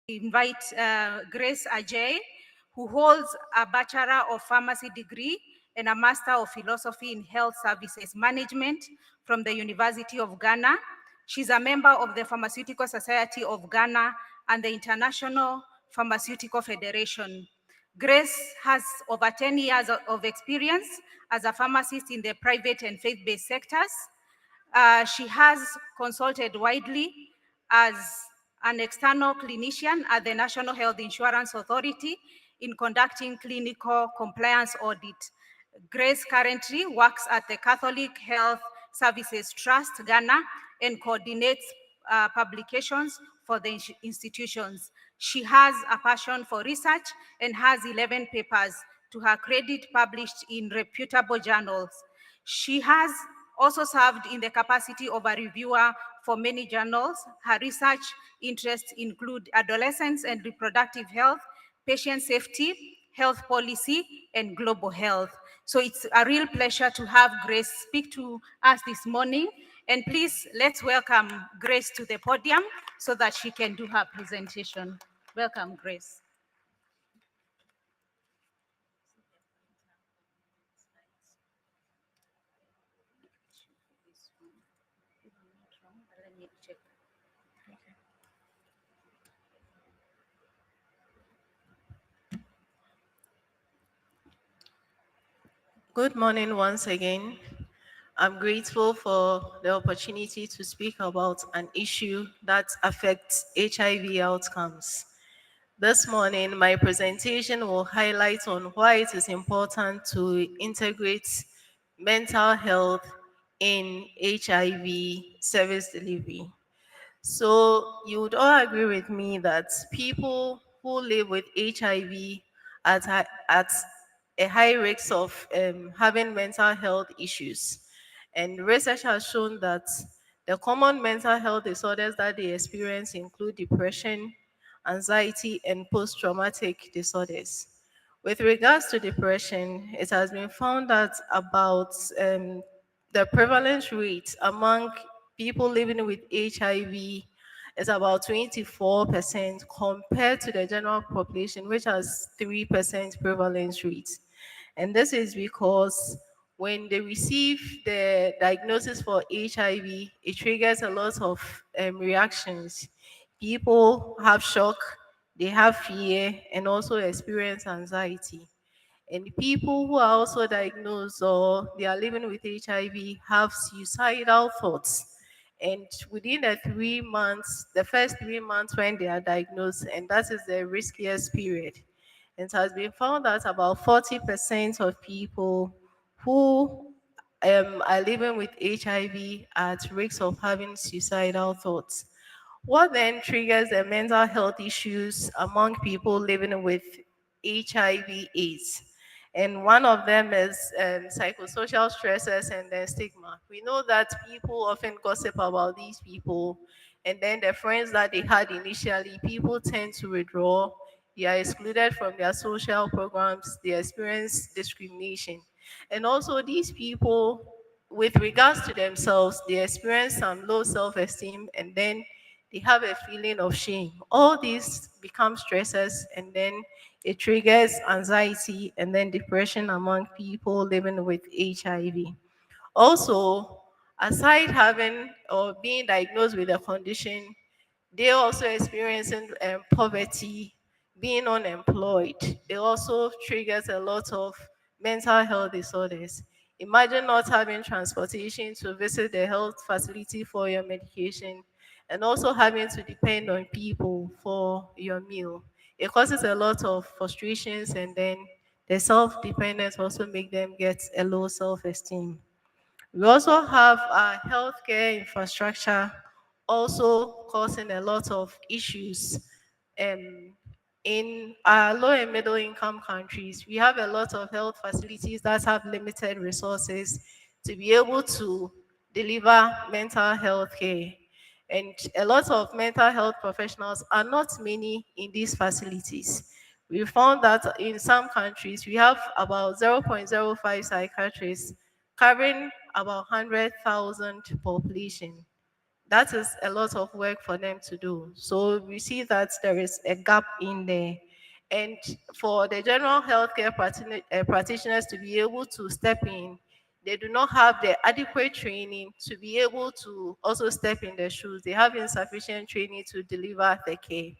invite Grace Ajay, who holds a Bachelor of Pharmacy degree and a Master of Philosophy in Health Services Management from the University of Ghana. She's a member of the Pharmaceutical Society of Ghana and the International Pharmaceutical Federation. Grace has over 10 years of experience as a pharmacist in the private and faith-based sectors. She has consulted widely as an external clinician at the National Health Insurance Authority in conducting clinical compliance audit. Grace currently works at the Catholic Health Services Trust, Ghana, and coordinates publications for the institutions. She has a passion for research and has 11 papers to her credit published in reputable journals. She has also served in the capacity of a reviewer for many journals. Her research interests include adolescence and reproductive health, patient safety, health policy, and global health. So it's a real pleasure to have Grace speak to us this morning. And please, let's welcome Grace to the podium so that she can do her presentation. Welcome, Grace. Good morning once again. I'm grateful for the opportunity to speak about an issue that affects HIV outcomes. This morning, my presentation will highlight on why it is important to integrate mental health in HIV service delivery. So you would all agree with me that people who live with HIV at a high risk of having mental health issues. And research has shown that the common mental health disorders that they experience include depression, anxiety, and post-traumatic disorders. With regards to depression, it has been found that about the prevalence rate among people living with HIV is about 24% compared to the general population, which has 3% prevalence rate. And this is because when they receive the diagnosis for HIV, it triggers a lot of reactions. People have shock, they have fear, and also experience anxiety. And people who are also diagnosed or they are living with HIV have suicidal thoughts. And within the 3 months, the first 3 months when they are diagnosed, and that is the riskiest period, it has been found that about 40% of people who are living with HIV are at risk of having suicidal thoughts. What then triggers the mental health issues among people living with HIV/AIDS? And one of them is psychosocial stresses and then stigma. We know that people often gossip about these people, and then the friends that they had initially, people tend to withdraw. They are excluded from their social programs, they experience discrimination. And also, these people, with regards to themselves, they experience some low self esteem and then they have a feeling of shame. All these become stresses and then it triggers anxiety and then depression among people living with HIV. Also, aside having or being diagnosed with a condition, they're also experiencing poverty, being unemployed. It also triggers a lot of mental health disorders. Imagine not having transportation to visit the health facility for your medication and also having to depend on people for your meal. It causes a lot of frustrations and then the self-dependence also make them get a low self-esteem. We also have our healthcare infrastructure also causing a lot of issues. Um, in our low and middle income countries, we have a lot of health facilities that have limited resources to be able to deliver mental health care. And a lot of mental health professionals are not many in these facilities. We found that in some countries, we have about 0.05 psychiatrists covering about 100,000 population. that is a lot of work for them to do. So we see that there is a gap in there. And for the general healthcare practitioners to be able to step in, they do not have the adequate training to be able to also step in their shoes. They have insufficient training to deliver the care.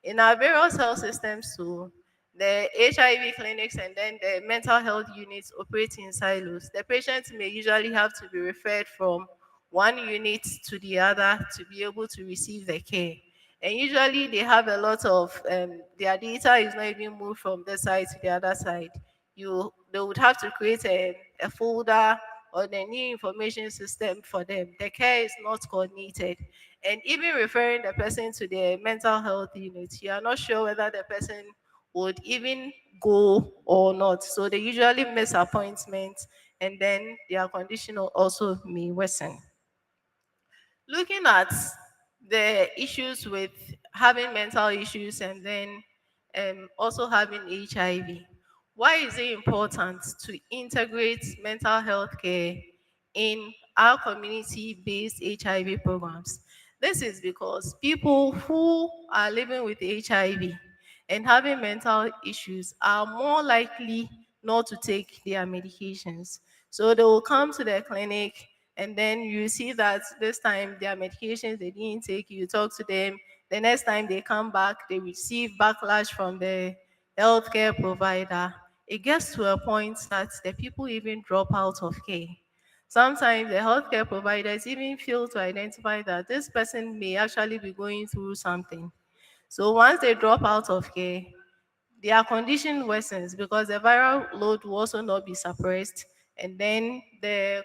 In our various health systems too, the HIV clinics and then the mental health units operate in silos. The patients may usually have to be referred from one unit to the other to be able to receive the care. And usually they have a lot of, their data is not even moved from this side to the other side. They would have to create a folder or the new information system for them. The care is not coordinated. And even referring the person to the mental health unit, you are not sure whether the person would even go or not. So they usually miss appointments and then their condition also may worsen. Looking at the issues with having mental issues and then also having HIV, why is it important to integrate mental health care in our community-based HIV programs? This is because people who are living with HIV and having mental issues are more likely not to take their medications. So they will come to the clinic and then you see that this time their medications they didn't take, you talk to them. The next time they come back, they receive backlash from the healthcare provider. It gets to a point that the people even drop out of care. Sometimes the healthcare providers even fail to identify that this person may actually be going through something. So once they drop out of care, their condition worsens because the viral load will also not be suppressed, and then the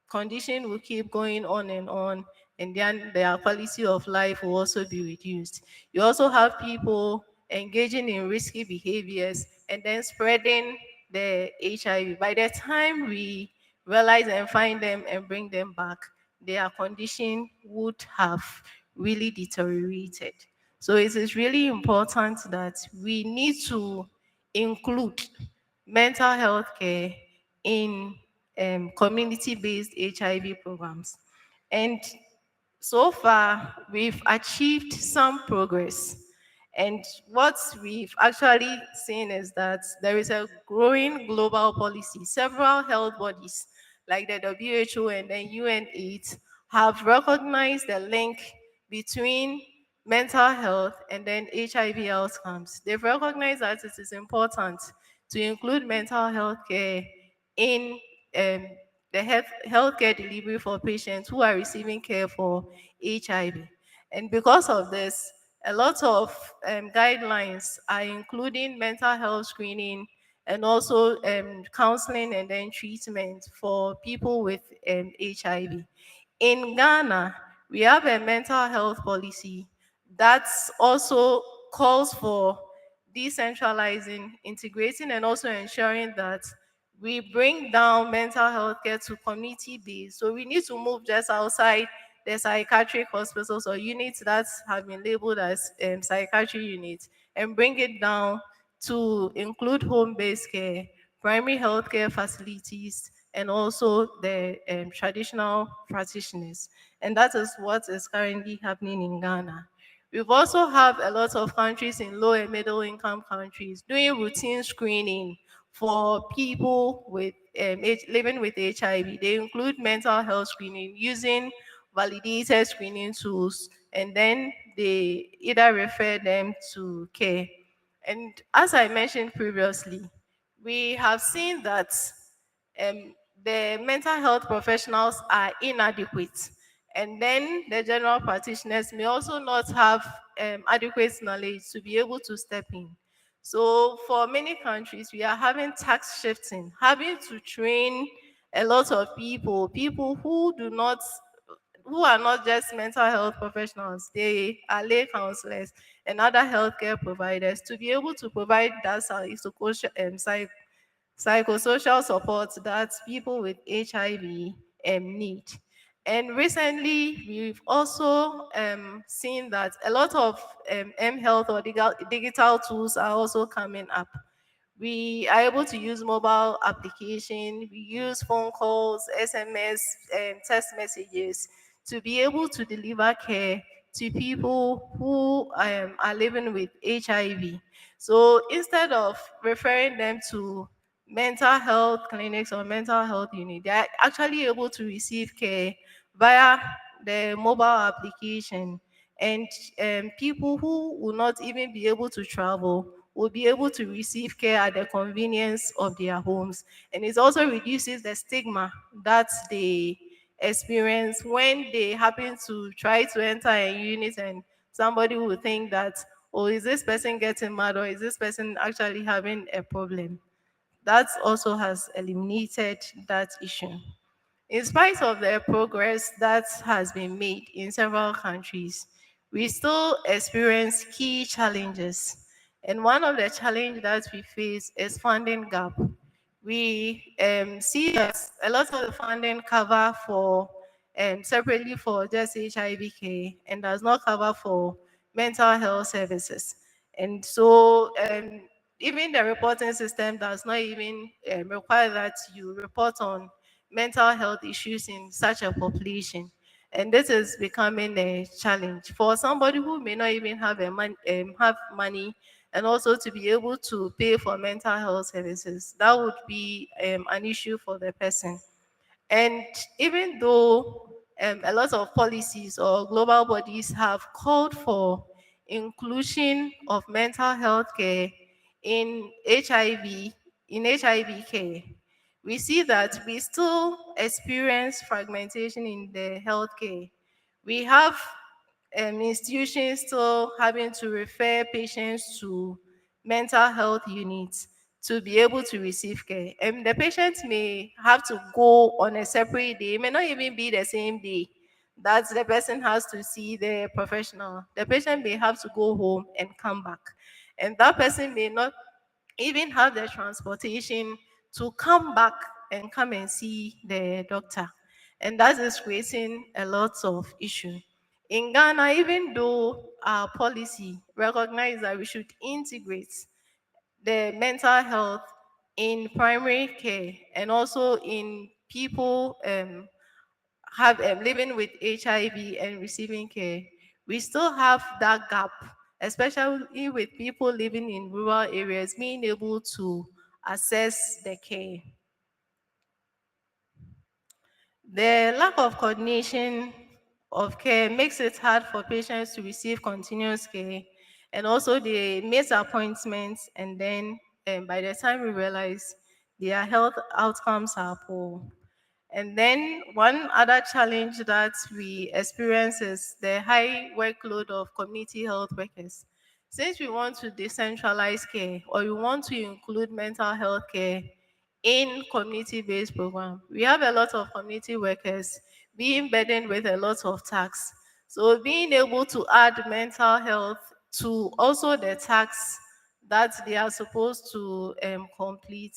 condition will keep going on, and then their quality of life will also be reduced. You also have people engaging in risky behaviors and then spreading the HIV. By the time we realize and find them and bring them back, their condition would have really deteriorated. So it is really important that we need to include mental health care in community-based HIV programs. And so far, we've achieved some progress. And what we've actually seen is that there is a growing global policy. Several health bodies, like the WHO and the UNAIDS, have recognized the link between mental health and then HIV outcomes. They've recognized that it is important to include mental health care in um, the healthcare delivery for patients who are receiving care for HIV. And because of this, a lot of guidelines are including mental health screening and also counseling and then treatment for people with HIV. In Ghana, we have a mental health policy that also calls for decentralizing, integrating, and also ensuring that we bring down mental health care to community based. So we need to move just outside the psychiatric hospitals or units that have been labeled as psychiatry units and bring it down to include home-based care, primary health care facilities, and also the traditional practitioners. And that is what is currently happening in Ghana. We've also have a lot of countries in low and middle income countries doing routine screening for people with living with HIV. They include mental health screening using validated screening tools, and then they either refer them to care. And as I mentioned previously, we have seen that um, the mental health professionals are inadequate, and then the general practitioners may also not have adequate knowledge to be able to step in. So for many countries, we are having tax shifting, having to train a lot of people who are not just mental health professionals, they are lay counselors and other healthcare providers to be able to provide that psychosocial support that people with HIV need. And recently, we've also seen that a lot of health or digital tools are also coming up. We are able to use mobile application, we use phone calls, SMS, and text messages to be able to deliver care to people who are living with HIV. So instead of referring them to mental health clinics or mental health unit, they are actually able to receive care via the mobile application. And people who will not even be able to travel will be able to receive care at the convenience of their homes. And it also reduces the stigma that they experience when they happen to try to enter a unit, and somebody will think that, oh, is this person getting mad, or is this person actually having a problem? That also has eliminated that issue. In spite of the progress that has been made in several countries, we still experience key challenges. And one of the challenges that we face is funding gap. We see that a lot of the funding cover for separately for just HIV care and does not cover for mental health services. And so even the reporting system does not even require that you report on mental health issues in such a population. And this is becoming a challenge for somebody who may not even have have money, and also to be able to pay for mental health services. That would be an issue for the person. And even though a lot of policies or global bodies have called for inclusion of mental health care in HIV care, we see that we still experience fragmentation in the healthcare. We have institutions still having to refer patients to mental health units to be able to receive care. And the patient may have to go on a separate day, it may not even be the same day that the person has to see the professional. The patient may have to go home and come back. And that person may not even have the transportation to come back and come and see the doctor. And that is creating a lot of issue. In Ghana, even though our policy recognizes that we should integrate the mental health in primary care and also in people have living with HIV and receiving care, we still have that gap, especially with people living in rural areas being able to access the care. The lack of coordination of care makes it hard for patients to receive continuous care, and also they miss appointments, and then by the time we realize their health outcomes are poor. And then one other challenge that we experience is the high workload of community health workers. Since we want to decentralize care, or we want to include mental health care in community-based program, we have a lot of community workers being burdened with a lot of tasks. So being able to add mental health to also the tasks that they are supposed to complete,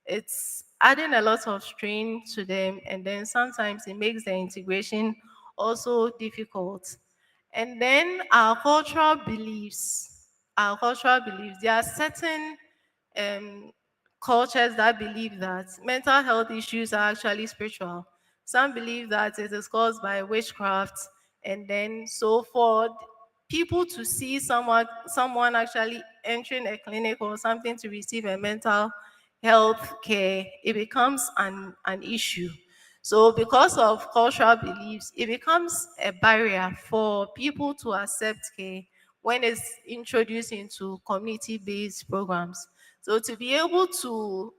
it's adding a lot of strain to them, and then sometimes it makes the integration also difficult. And then our cultural beliefs, there are certain um, cultures that believe that mental health issues are actually spiritual. Some believe that it is caused by witchcraft, and then so for people to see someone actually entering a clinic or something to receive a mental health care, it becomes an issue. So because of cultural beliefs, it becomes a barrier for people to accept care when it's introduced into community-based programs. So to be able to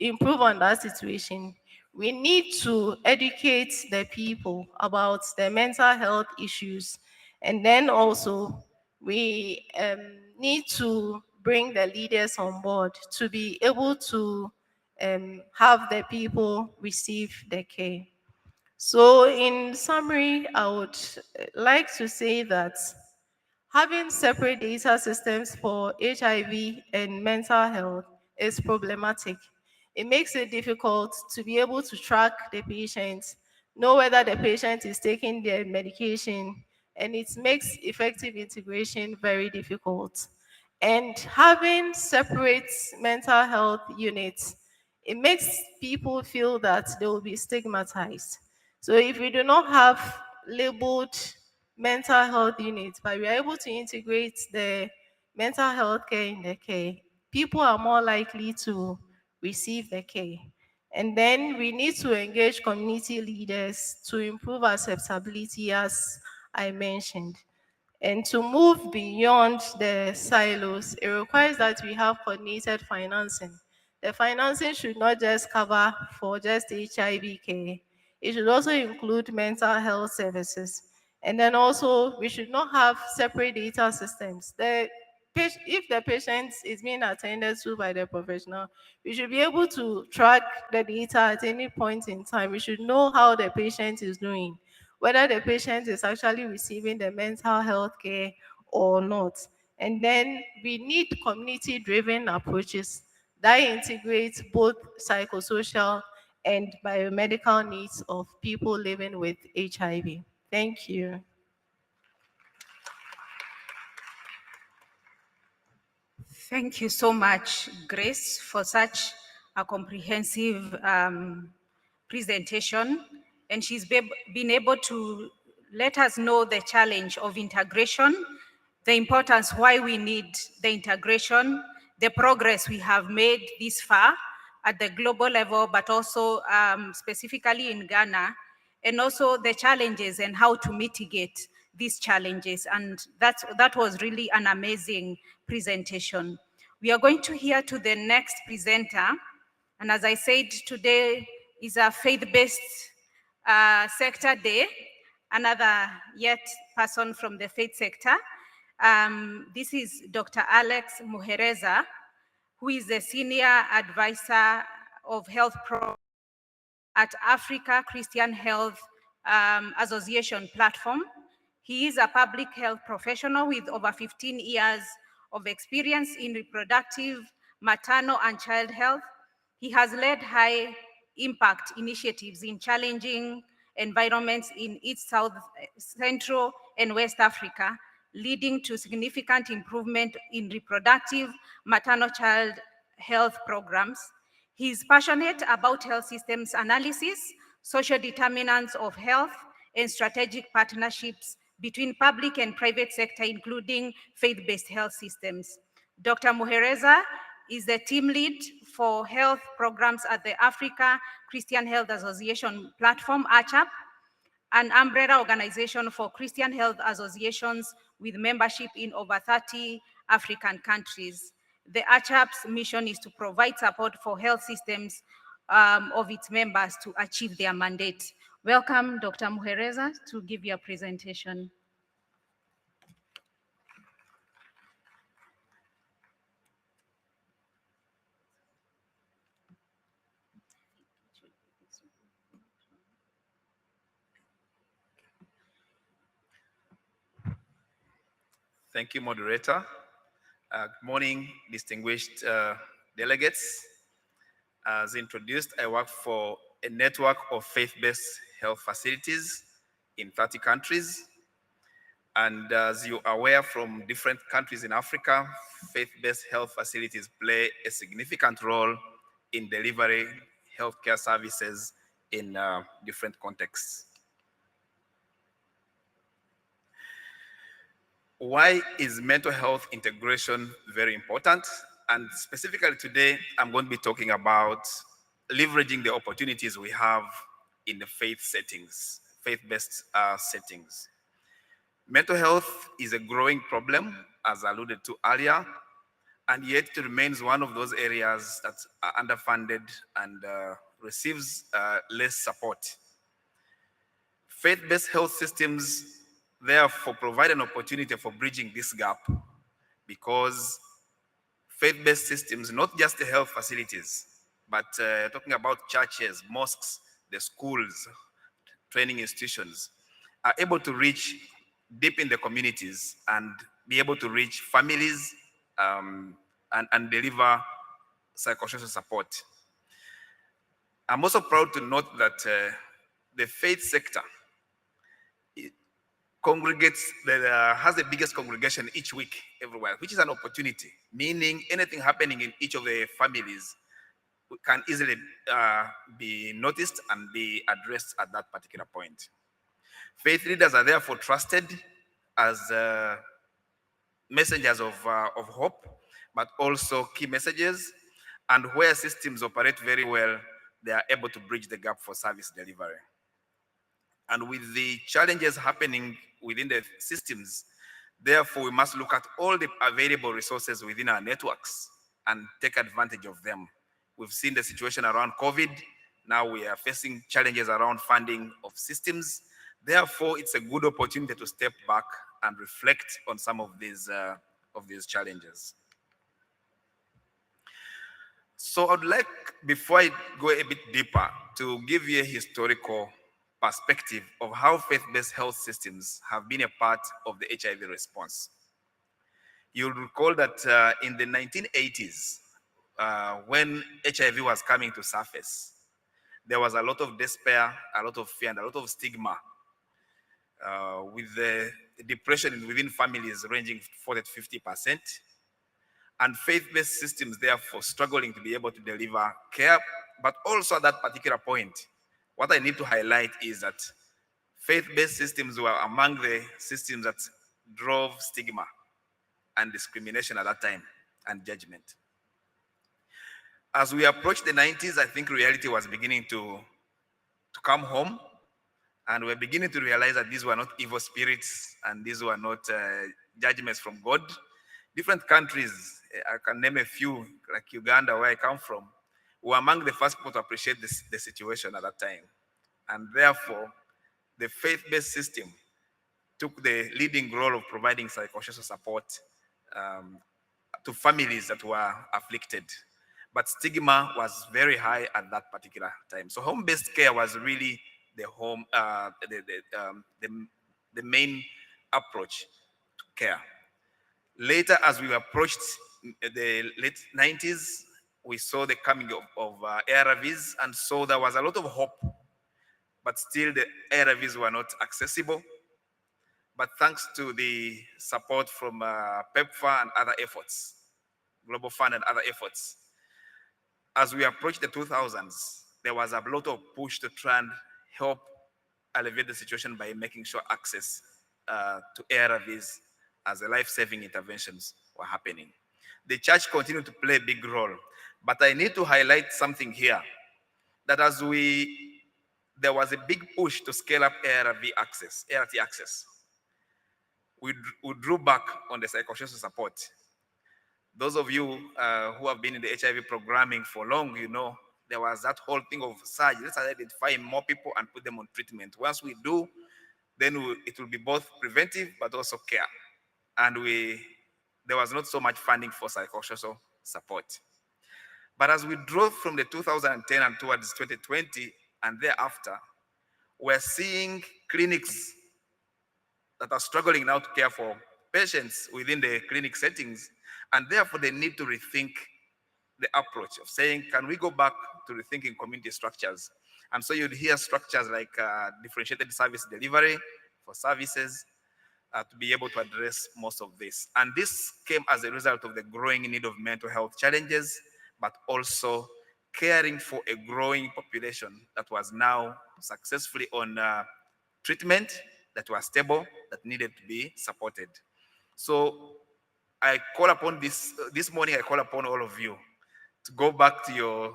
improve on that situation, we need to educate the people about the mental health issues. And then also, we need to bring the leaders on board to be able to have the people receive the care. So, in summary, I would like to say that having separate data systems for HIV and mental health is problematic. It makes it difficult to be able to track the patient, know whether the patient is taking their medication, and it makes effective integration very difficult. And having separate mental health units, it makes people feel that they will be stigmatized. So if we do not have labeled mental health units, but we are able to integrate the mental health care in the care, people are more likely to receive the care. And then we need to engage community leaders to improve acceptability, as I mentioned. And to move beyond the silos, it requires that we have coordinated financing. The financing should not just cover for just HIV care. It should also include mental health services. And then also, we should not have separate data systems. If the patient is being attended to by the professional, we should be able to track the data at any point in time. We should know how the patient is doing, whether the patient is actually receiving the mental health care or not. And then we need community-driven approaches that integrate both psychosocial and biomedical needs of people living with HIV. Thank you. Thank you so much, Grace, for such a comprehensive presentation. And she's been able to let us know the challenge of integration, the importance why we need the integration, the progress we have made this far at the global level, but also specifically in Ghana, and also the challenges and how to mitigate these challenges. And that was really an amazing presentation. We are going to hear to the next presenter. And as I said, today is a faith-based sector day, another yet person from the faith sector. This is Dr. Alex Muhereza, who is the Senior Advisor of Health Programs at Africa Christian Health Association platform. He is a public health professional with over 15 years of experience in reproductive, maternal, and child health. He has led high impact initiatives in challenging environments in East, South, Central, and West Africa, leading to significant improvement in reproductive, maternal, child health programs. He is passionate about health systems analysis, social determinants of health, and strategic partnerships between public and private sector, including faith-based health systems. Dr. Muhereza is the team lead for health programs at the Africa Christian Health Association platform, ACHAP, an umbrella organization for Christian health associations with membership in over 30 African countries. The ACHAP's mission is to provide support for health systems of its members to achieve their mandate. Welcome, Dr. Muhereza, to give your presentation. Thank you, moderator. Good morning, distinguished delegates. As introduced, I work for a network of faith-based health facilities in 30 countries. And as you are aware from different countries in Africa, faith-based health facilities play a significant role in delivering healthcare services in different contexts. Why is mental health integration very important? And specifically today, I'm going to be talking about leveraging the opportunities we have in the faith settings, faith-based settings. Mental health is a growing problem, as alluded to earlier, and yet it remains one of those areas that are underfunded and receives less support. Faith-based health systems therefore provide an opportunity for bridging this gap, because faith-based systems, not just the health facilities, but talking about churches, mosques, the schools, training institutions, are able to reach deep in the communities and be able to reach families and deliver psychosocial support. I'm also proud to note that the faith sector has the biggest congregation each week everywhere, which is an opportunity, meaning anything happening in each of the families, can easily be noticed and be addressed at that particular point. Faith leaders are therefore trusted as messengers of hope, but also key messages. And where systems operate very well, they are able to bridge the gap for service delivery. And with the challenges happening within the systems, therefore, we must look at all the available resources within our networks and take advantage of them. We've seen the situation around COVID. Now we are facing challenges around funding of systems. Therefore, it's a good opportunity to step back and reflect on some of these challenges. So I'd like, before I go a bit deeper, to give you a historical perspective of how faith-based health systems have been a part of the HIV response. You'll recall that in the 1980s, when HIV was coming to surface, there was a lot of despair, a lot of fear, and a lot of stigma, with the depression within families ranging 40 to 50%, and faith-based systems therefore struggling to be able to deliver care. But also at that particular point, what I need to highlight is that faith-based systems were among the systems that drove stigma and discrimination at that time and judgment. As we approached the 90s, I think reality was beginning to come home, and we're beginning to realize that these were not evil spirits and these were not judgments from God. Different countries, I can name a few, like Uganda, where I come from, were among the first people to appreciate the situation at that time. And therefore, the faith-based system took the leading role of providing psychosocial support to families that were afflicted. But stigma was very high at that particular time. So home-based care was really the main approach to care. Later, as we approached the late 90s, we saw the coming of ARVs, and so there was a lot of hope, but still the ARVs were not accessible. But thanks to the support from PEPFAR and other efforts, Global Fund and other efforts, as we approached the 2000s, there was a lot of push to try and help alleviate the situation by making sure access to ARVs as the life-saving interventions were happening. The church continued to play a big role, but I need to highlight something here, that there was a big push to scale up ART access. We drew back on the psychosocial support. Those of you who have been in the HIV programming for long, you know, there was that whole thing of surge. Let's identify more people and put them on treatment. Once we do, then it will be both preventive but also care. And there was not so much funding for psychosocial support. But as we drove from the 2010 and towards 2020 and thereafter, we're seeing clinics that are struggling now to care for patients within the clinic settings, and therefore they need to rethink the approach of saying, can we go back to rethinking community structures? And so you'd hear structures like differentiated service delivery for services to be able to address most of this. And this came as a result of the growing need of mental health challenges, but also caring for a growing population that was now successfully on treatment, that was stable, that needed to be supported. So I call upon this morning, I call upon all of you to go back to your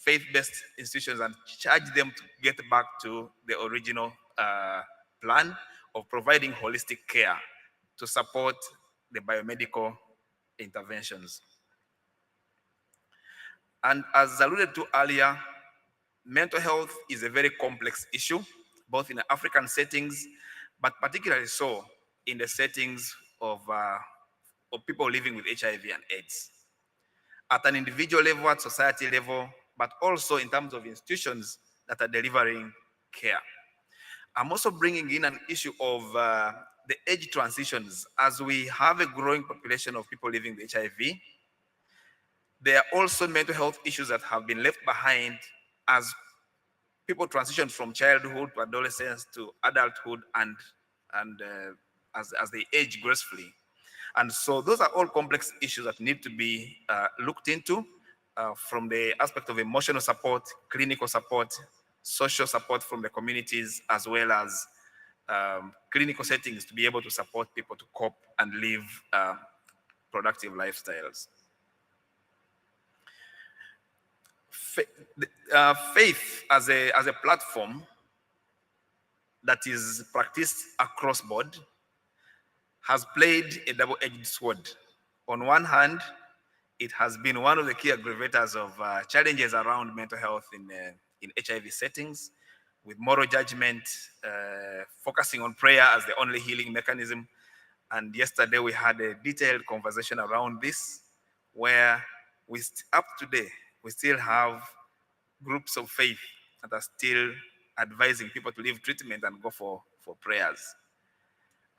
faith-based institutions and charge them to get back to the original plan of providing holistic care to support the biomedical interventions. And as alluded to earlier, mental health is a very complex issue, both in African settings, but particularly so in the settings of people living with HIV and AIDS. At an individual level, at society level, but also in terms of institutions that are delivering care. I'm also bringing in an issue of the age transitions. As we have a growing population of people living with HIV, there are also mental health issues that have been left behind as people transition from childhood to adolescence to adulthood and as they age gracefully. And so those are all complex issues that need to be looked into. from the aspect of emotional support, clinical support, social support from the communities, as well as clinical settings to be able to support people to cope and live productive lifestyles. Faith as a platform that is practiced across board has played a double-edged sword. On one hand, it has been one of the key aggravators of challenges around mental health in HIV settings, with moral judgment, focusing on prayer as the only healing mechanism. And yesterday we had a detailed conversation around this, where up to today, we still have groups of faith that are still advising people to leave treatment and go for prayers.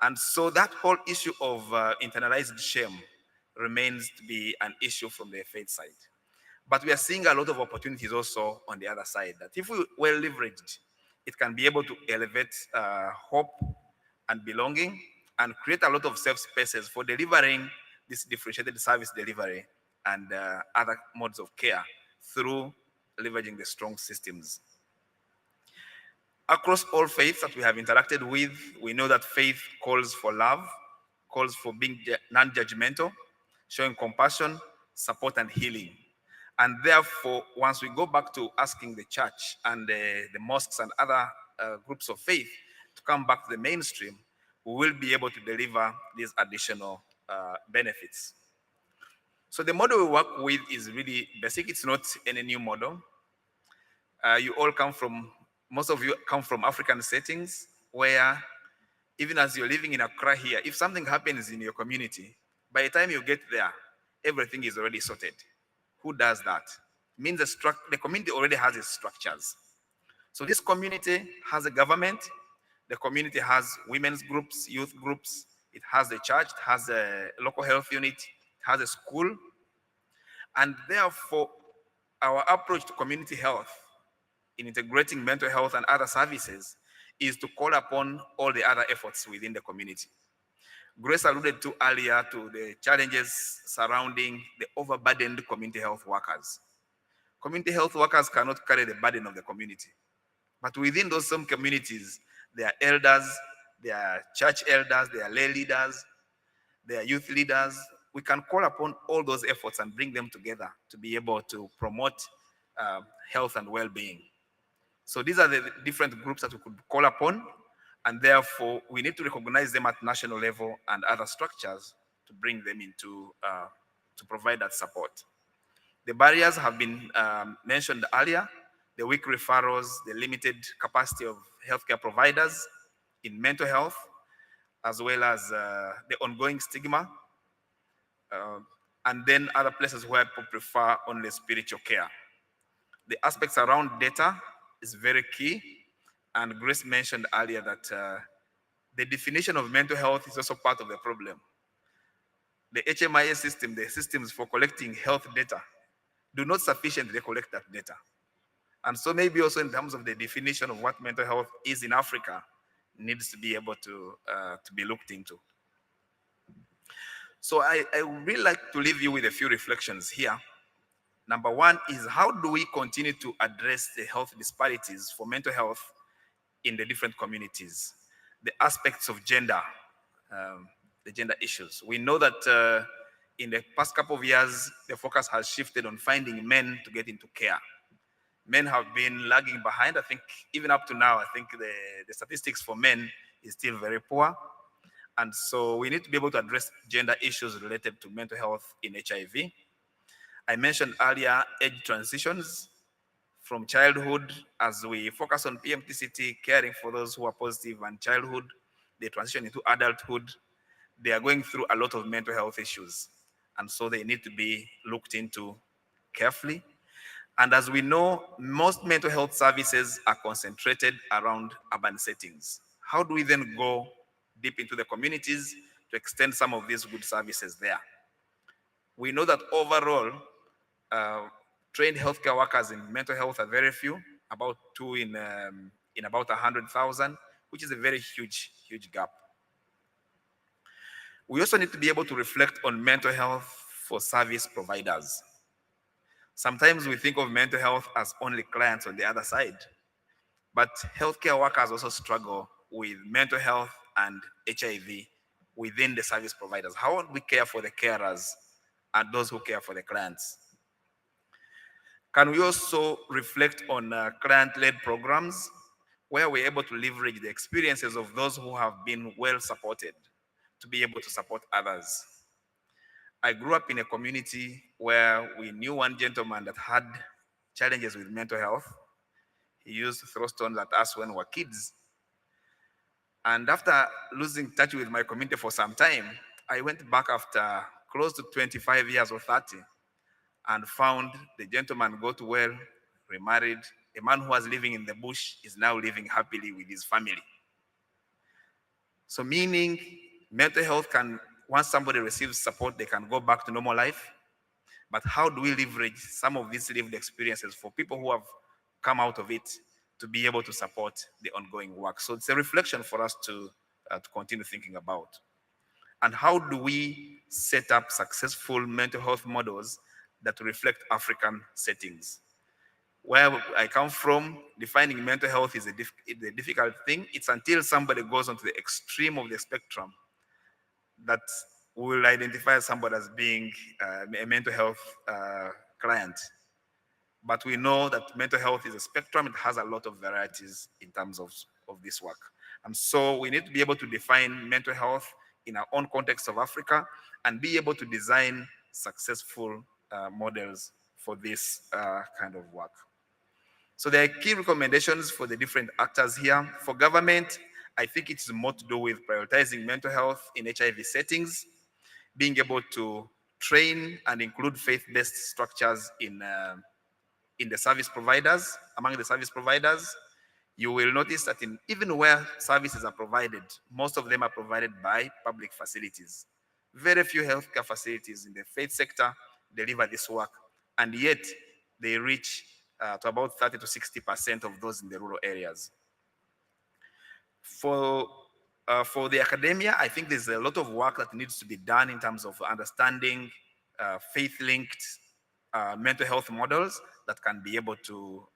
And so that whole issue of internalized shame remains to be an issue from the faith side. But we are seeing a lot of opportunities also on the other side, that if we well leveraged, it can be able to elevate hope and belonging and create a lot of safe spaces for delivering this differentiated service delivery and other modes of care through leveraging the strong systems. Across all faiths that we have interacted with, we know that faith calls for love, calls for being non-judgmental, showing compassion, support, and healing. And therefore, once we go back to asking the church and the mosques and other groups of faith to come back to the mainstream, we will be able to deliver these additional benefits. So the model we work with is really basic. It's not any new model. Most of you come from African settings where even as you're living in Accra here, if something happens in your community, by the time you get there, everything is already sorted. Who does that? It means the community already has its structures. So this community has a government, the community has women's groups, youth groups, it has the church, it has a local health unit, it has a school. And therefore, our approach to community health in integrating mental health and other services is to call upon all the other efforts within the community. Grace alluded to earlier to the challenges surrounding the overburdened community health workers. Community health workers cannot carry the burden of the community. But within those same communities, there are elders, there are church elders, there are lay leaders, there are youth leaders. We can call upon all those efforts and bring them together to be able to promote health and well-being. So these are the different groups that we could call upon, and therefore we need to recognize them at national level and other structures to bring them into, to provide that support. The barriers have been mentioned earlier, the weak referrals, the limited capacity of healthcare providers in mental health, as well as the ongoing stigma, and then other places where people prefer only spiritual care. The aspects around data is very key, and Grace mentioned earlier that the definition of mental health is also part of the problem. The HMIA system, the systems for collecting health data, do not sufficiently collect that data. And so maybe also in terms of the definition of what mental health is in Africa, needs to be able to be looked into. So I would really like to leave you with a few reflections here. Number one is, how do we continue to address the health disparities for mental health in the different communities? The aspects of gender, the gender issues. We know that in the past couple of years, the focus has shifted on finding men to get into care. Men have been lagging behind. I think even up to now, I think the statistics for men is still very poor. And so we need to be able to address gender issues related to mental health in HIV. I mentioned earlier age transitions from childhood. As we focus on PMTCT, caring for those who are positive and childhood, they transition into adulthood. They are going through a lot of mental health issues. And so they need to be looked into carefully. And as we know, most mental health services are concentrated around urban settings. How do we then go deep into the communities to extend some of these good services there? We know that overall, trained healthcare workers in mental health are very few, about 2 in about 100,000, which is a very huge gap. We also need to be able to reflect on mental health for service providers. Sometimes we think of mental health as only clients on the other side, but healthcare workers also struggle with mental health and HIV within the service providers. How would we care for the carers and those who care for the clients? Can we also reflect on client-led programs where we're able to leverage the experiences of those who have been well supported to be able to support others? I grew up in a community where we knew one gentleman that had challenges with mental health. He used to throw stones at us when we were kids. And after losing touch with my community for some time, I went back after close to 25 years or 30 and found the gentleman got well, remarried. A man who was living in the bush is now living happily with his family. So meaning mental health can, once somebody receives support, they can go back to normal life. But how do we leverage some of these lived experiences for people who have come out of it to be able to support the ongoing work? So it's a reflection for us to continue thinking about. And how do we set up successful mental health models that reflect African settings? Where I come from, defining mental health is a difficult thing. It's until somebody goes onto the extreme of the spectrum that we will identify somebody as being a mental health client. But we know that mental health is a spectrum. It has a lot of varieties in terms of this work. And so we need to be able to define mental health in our own context of Africa and be able to design successful models for this kind of work. So there are key recommendations for the different actors here. For government, I think it's more to do with prioritizing mental health in HIV settings, being able to train and include faith-based structures in the service providers, among the service providers. You will notice that even where services are provided, most of them are provided by public facilities. Very few healthcare facilities in the faith sector deliver this work, and yet they reach to about 30 to 60% of those in the rural areas. For the academia, I think there's a lot of work that needs to be done in terms of understanding faith-linked mental health models that can be able to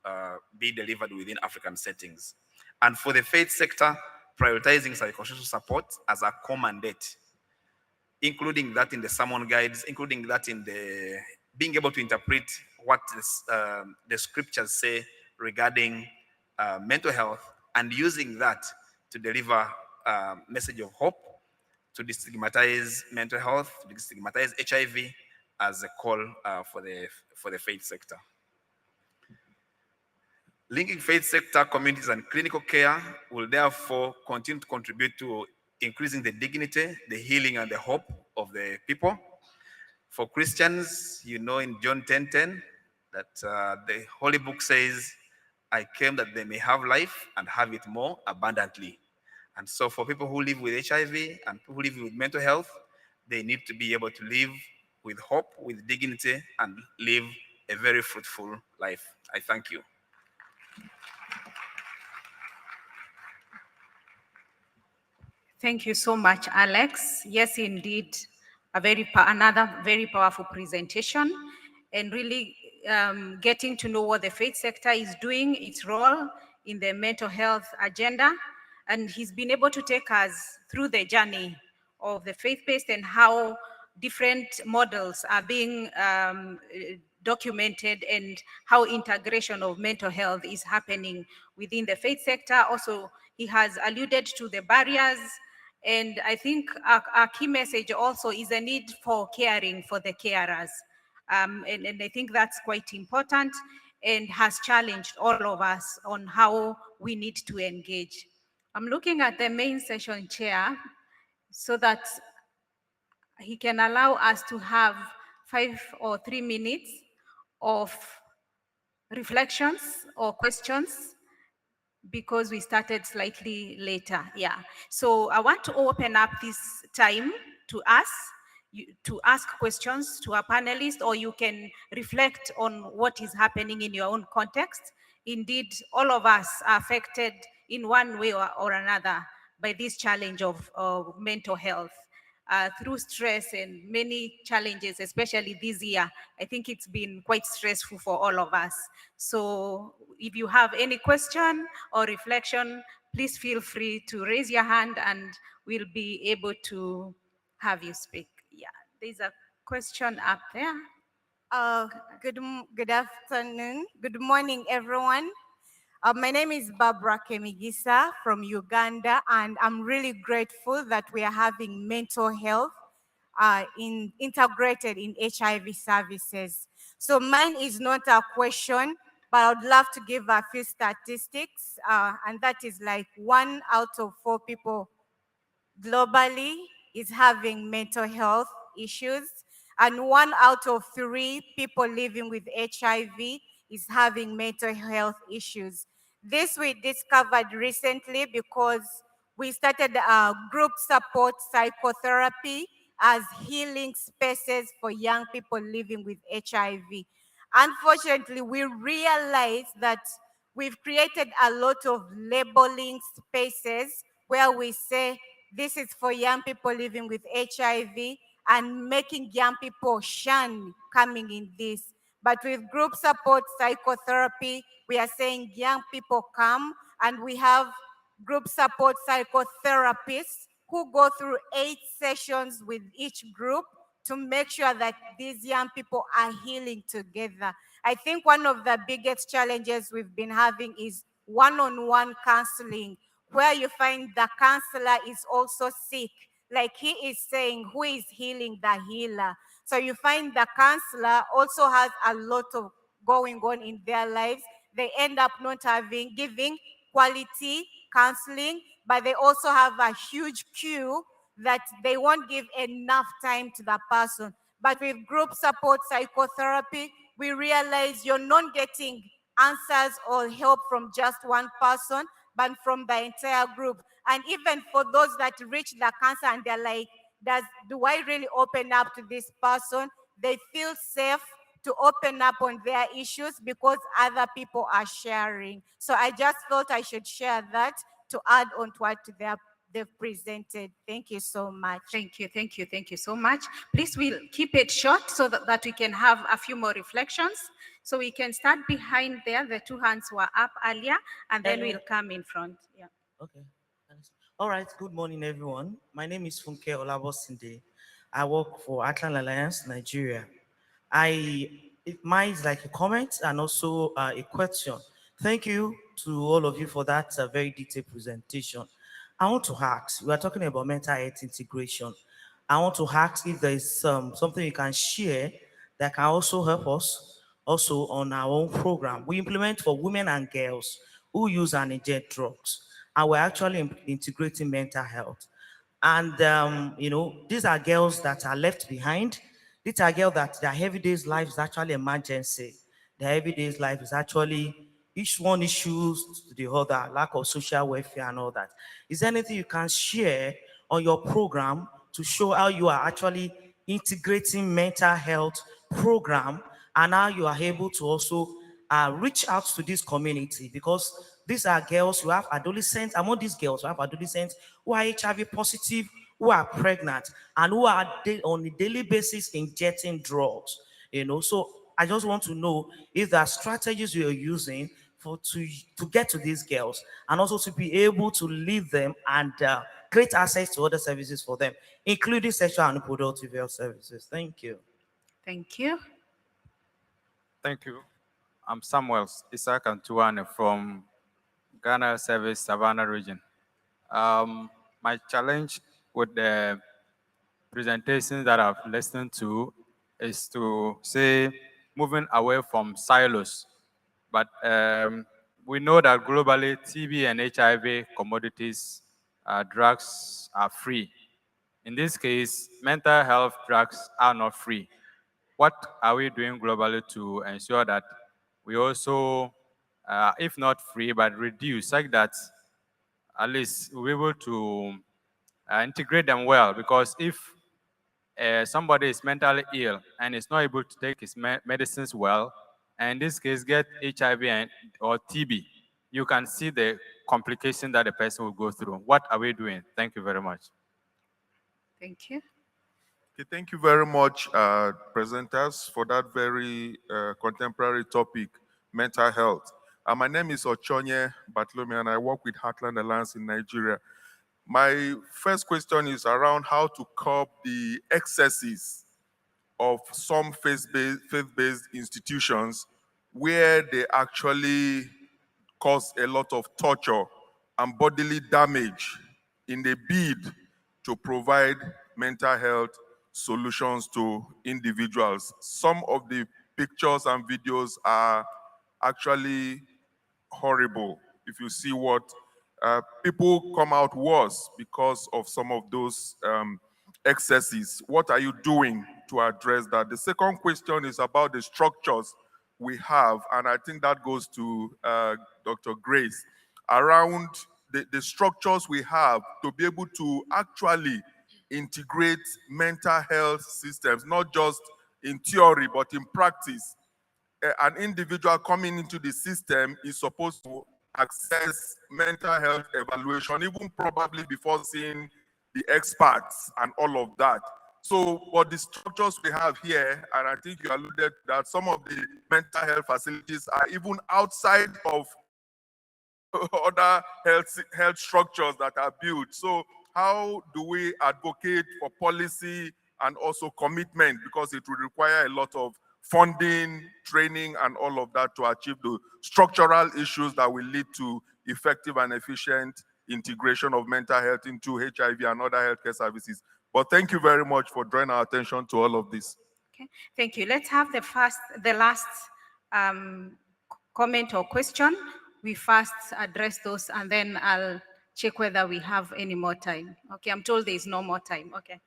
be delivered within African settings. And for the faith sector, prioritizing psychosocial support as a core mandate, including that in the sermon guides, including that in the being able to interpret what the scriptures say regarding mental health, and using that to deliver a message of hope, to destigmatize mental health, to destigmatize HIV as a call for the faith sector. Linking faith sector, communities, and clinical care will therefore continue to contribute to increasing the dignity, the healing, and the hope of the people. For Christians, you know in John 10:10 that the Holy Book says, I came that they may have life and have it more abundantly. And so for people who live with HIV and people who live with mental health, they need to be able to live with hope, with dignity, and live a very fruitful life. I thank you. Thank you so much, Alex. Yes, indeed, another very powerful presentation, and really getting to know what the faith sector is doing, its role in the mental health agenda, and he's been able to take us through the journey of the faith-based and how different models are being documented, and how integration of mental health is happening within the faith sector. Also, he has alluded to the barriers, and I think our key message also is a need for caring for the carers. And I think that's quite important and has challenged all of us on how we need to engage. I'm looking at the main session chair so that he can allow us to have 5 or 3 minutes of reflections or questions, because we started slightly later. Yeah. So I want to open up this time to us, to ask questions to our panelists, or you can reflect on what is happening in your own context. Indeed, all of us are affected in one way or another by this challenge of mental health. through stress and many challenges, especially this year. I think it's been quite stressful for all of us. So if you have any question or reflection, please feel free to raise your hand and we'll be able to have you speak. Yeah, there's a question up there. Good afternoon. Good morning, everyone. My name is Barbara Kemigisa from Uganda, and I'm really grateful that we are having mental health integrated in HIV services. So mine is not a question, but I would love to give a few statistics, and that is like 1 out of 4 people globally is having mental health issues, and 1 out of 3 people living with HIV is having mental health issues. This we discovered recently because we started group support psychotherapy as healing spaces for young people living with HIV. Unfortunately, we realized that we've created a lot of labeling spaces where we say this is for young people living with HIV and making young people shun coming in this. But with group support psychotherapy, we are saying young people come, and we have group support psychotherapists who go through 8 sessions with each group to make sure that these young people are healing together. I think one of the biggest challenges we've been having is one-on-one counseling, where you find the counselor is also sick. Like he is saying, who is healing the healer? So you find the counselor also has a lot of going on in their lives. They end up not giving quality counseling, but they also have a huge queue that they won't give enough time to the person. But with group support psychotherapy, we realize you're not getting answers or help from just one person, but from the entire group. And even for those that reach the cancer and they're like, do I really open up to this person? They feel safe to open up on their issues because other people are sharing. So I just thought I should share that to add on to what they've presented. Thank you so much. Thank you so much. Please, we'll keep it short so that we can have a few more reflections. So we can start behind there. The 2 hands were up earlier, and then we'll come in front. Yeah. Okay. All right. Good morning, everyone. My name is Funke Olabosinde. I work for Atlan Alliance, Nigeria. Mine is like a comment and also a question. Thank you to all of you for that very detailed presentation. I want to ask, we are talking about mental health integration. I want to ask if there is something you can share that can also help us also on our own program. We implement for women and girls who use and inject drugs, and we're actually integrating mental health. And these are girls that are left behind. These are girls that their everyday life is actually emergency. Their everyday life is actually each one issues to the other, lack of social welfare and all that. Is there anything you can share on your program to show how you are actually integrating mental health program and how you are able to also reach out to this community? Because these are girls who have adolescents. Among these girls who have adolescents who are HIV positive, who are pregnant, and who are on a daily basis injecting drugs. So I just want to know if there are strategies you're using to get to these girls and also to be able to lead them and create access to other services for them, including sexual and reproductive health services. Thank you. Thank you. Thank you. I'm Samuel Isaac Antuane from Ghana Service Savannah region. My challenge with the presentations that I've listened to is to say moving away from silos. But we know that globally TB and HIV commodities drugs are free. In this case, mental health drugs are not free. What are we doing globally to ensure that we also, if not free, but reduce, such that at least we're able to integrate them well? Because if somebody is mentally ill and is not able to take his medicines well, and in this case get HIV or TB, you can see the complication that the person will go through. What are we doing? Thank you very much. Thank you. Okay, thank you very much, presenters, for that very contemporary topic, mental health. My name is Ochonye Bartolome, and I work with Heartland Alliance in Nigeria. My first question is around how to curb the excesses of some faith-based institutions where they actually cause a lot of torture and bodily damage in the bid to provide mental health solutions to individuals. Some of the pictures and videos are actually horrible. If you see what people come out worse because of some of those excesses. What are you doing to address that? The second question is about the structures we have, and I think that goes to Dr. Grace, around the structures we have to be able to actually integrate mental health systems, not just in theory, but in practice. An individual coming into the system is supposed to access mental health evaluation, even probably before seeing the experts and all of that. So, what the structures we have here, and I think you alluded that some of the mental health facilities are even outside of other health structures that are built. So, how do we advocate for policy and also commitment, because it will require a lot of funding, training, and all of that to achieve the structural issues that will lead to effective and efficient integration of mental health into HIV and other healthcare services. But thank you very much for drawing our attention to all of this. Okay, thank you. Let's have the last comment or question. We first address those, and then I'll check whether we have any more time. Okay, I'm told there is no more time. Okay.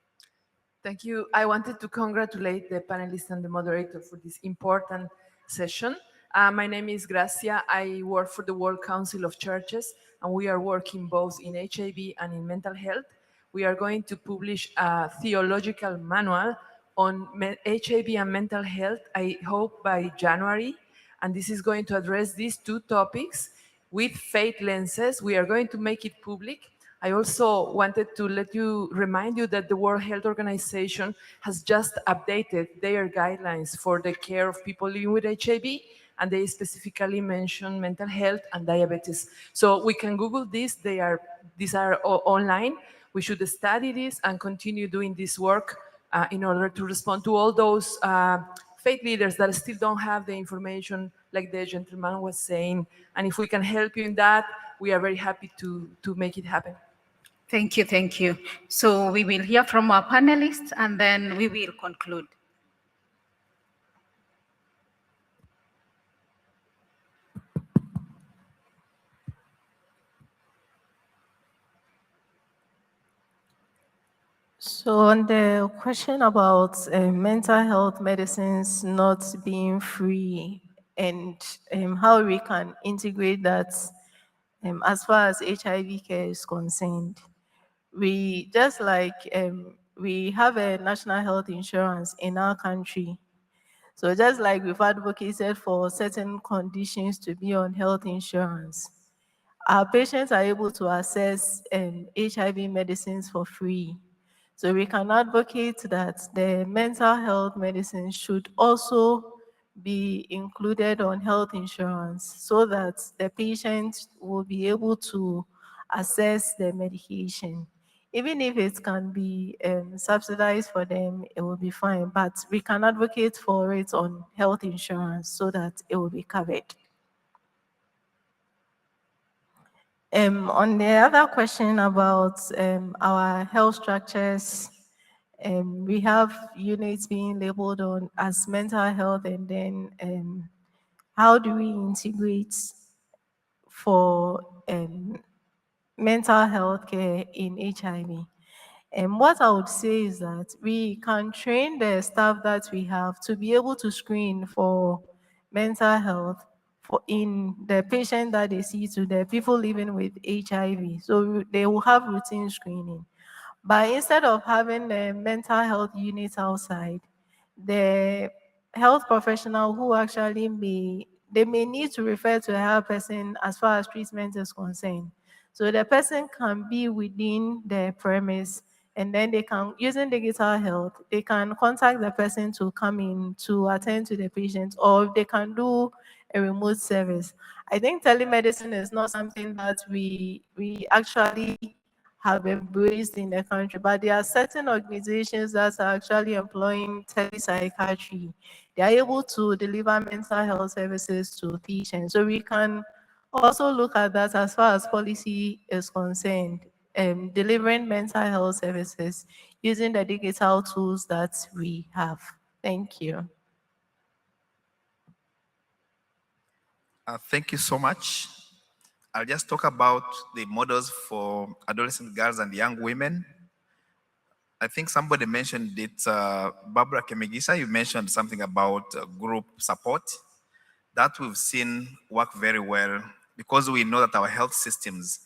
Thank you. I wanted to congratulate the panelists and the moderator for this important session. My name is Gracia. I work for the World Council of Churches, and we are working both in HIV and in mental health. We are going to publish a theological manual on HIV and mental health, I hope by January, and this is going to address these two topics with faith lenses. We are going to make it public. I also wanted to remind you that the World Health Organization has just updated their guidelines for the care of people living with HIV, and they specifically mention mental health and diabetes. So we can Google this. These are online. We should study this and continue doing this work in order to respond to all those faith leaders that still don't have the information, like the gentleman was saying. And if we can help you in that, we are very happy to make it happen. Thank you, thank you. So we will hear from our panelists, and then we will conclude. So on the question about mental health medicines not being free and how we can integrate that as far as HIV care is concerned, we just like we have a national health insurance in our country. So just like we've advocated for certain conditions to be on health insurance, our patients are able to access HIV medicines for free. So we can advocate that the mental health medicine should also be included on health insurance so that the patient will be able to access the medication. Even if it can be subsidized for them, it will be fine, but we can advocate for it on health insurance so that it will be covered. On the other question about our health structures, we have units being labeled on as mental health, and then how do we integrate for mental health care in HIV? And what I would say is that we can train the staff that we have to be able to screen for mental health in the patient that they see, to the people living with HIV. So they will have routine screening. But instead of having the mental health unit outside, the health professional who actually may need to refer to a health person as far as treatment is concerned. So the person can be within the premise, And then they can, using digital health, they can contact the person to come in to attend to the patient, or they can do a remote service. I think telemedicine is not something that we actually have embraced in the country, but there are certain organizations that are actually employing telepsychiatry. They are able to deliver mental health services to patients. So we can also look at that as far as policy is concerned, delivering mental health services using the digital tools that we have. Thank you. Thank you so much. I'll just talk about the models for adolescent girls and young women. I think somebody mentioned it, Barbara Kemegisa, you mentioned something about group support. That we've seen work very well because we know that our health systems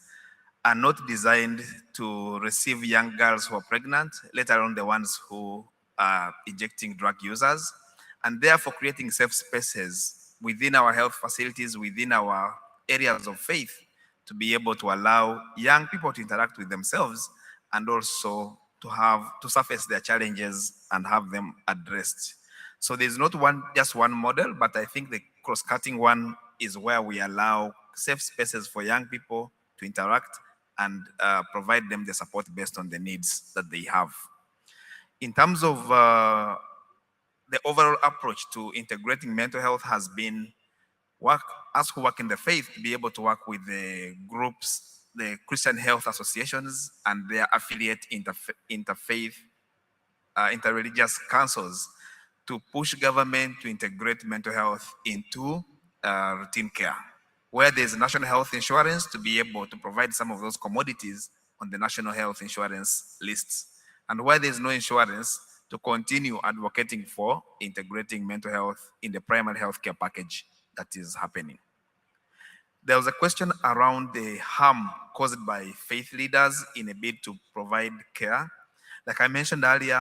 are not designed to receive young girls who are pregnant, let alone the ones who are injecting drug users, and therefore creating safe spaces within our health facilities, within our areas of faith, to be able to allow young people to interact with themselves and also to surface their challenges and have them addressed. So there's not just one model, but I think the cross-cutting one is where we allow safe spaces for young people to interact and provide them the support based on the needs that they have. In terms of the overall approach to integrating mental health has been us who work in the faith to be able to work with the groups, the Christian health associations and their affiliate interfaith, interreligious councils to push government to integrate mental health into routine care, where there's national health insurance to be able to provide some of those commodities on the national health insurance lists, and where there's no insurance to continue advocating for integrating mental health in the primary health care package that is happening. There was a question around the harm caused by faith leaders in a bid to provide care. Like I mentioned earlier,